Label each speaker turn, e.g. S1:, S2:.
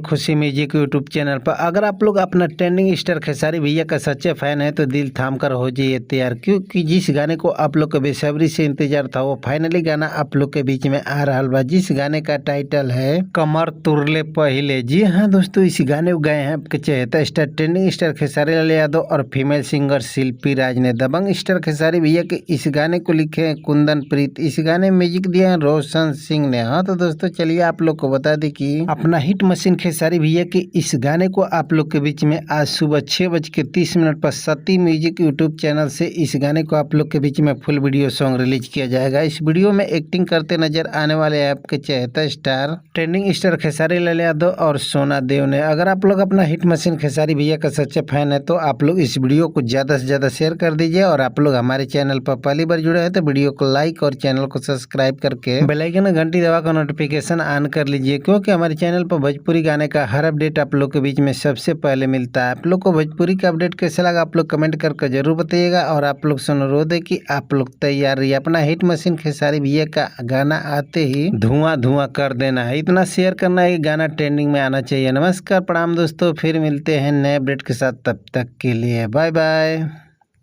S1: खुशी music YouTube channel पर। अगर आप लोग अपना ट्रेंडिंग स्टार खेसारी भैया का सच्चे फैन है तो दिल थाम कर हो जाइए तैयार, क्योंकि जिस गाने को आप लोग को बेसब्री से इंतजार था वो फाइनली गाना आप लोग के बीच में आ रहा बा, जिस गाने का टाइटल है कमर तुरले पहले। जी हाँ दोस्तों, इस गाने को गाए हैं आपके चहेता star trending star Khesari Lal Yadav और फीमेल सिंगर शिल्पी राज ने। दबंग स्टार खेसारी भैया के इस गाने को लिखे हैं कुंदन प्रीत, इस गाने में म्यूजिक दिया है रोशन सिंह ने। हाँ तो दोस्तों चलिए आप लोग को बता दें कि अपना हिट मशीन खेसारी भैया के इस गाने को आप लोग के बीच में आज सुबह 6:30 पर सती म्यूजिक यूट्यूब चैनल से इस गाने को आप लोग के बीच में फुल वीडियो सॉन्ग रिलीज किया जाएगा। इस वीडियो में एक्टिंग करते नजर आने वाले आपके चहेता star trending star Khesari Lal Yadav और सोना देव ने। अगर आप लोग अपना हिट मशीन खेसारी भैया का सच्चे फैन है तो आप लोग इस वीडियो को ज्यादा से ज्यादा शेयर कर दीजिए, और आप लोग हमारे चैनल पर पहली बार जुड़े हैं तो वीडियो को लाइक और चैनल को सब्सक्राइब करके बेल आइकन घंटी दबाकर नोटिफिकेशन ऑन कर लीजिए, क्योंकि हमारे चैनल पर भोजपुरी गाने का हर अपडेट आप लोग के बीच में सबसे पहले मिलता है। आप लोग को भोजपुरी का अपडेट कैसा लगा आप लोग कमेंट करके जरूर बताइएगा, और आप लोग से अनुरोध है कि आप लोग तैयार रहिए, अपना हिट मशीन खेसारी भैया का गाना आते ही धुआं धुआं कर देना है, इतना शेयर करना है कि गाना ट्रेंडिंग में आना चाहिए। नमस्कार प्रणाम दोस्तों, फिर मिलते हैं नए अपडेट के साथ, तब तक के लिए बाय बाय।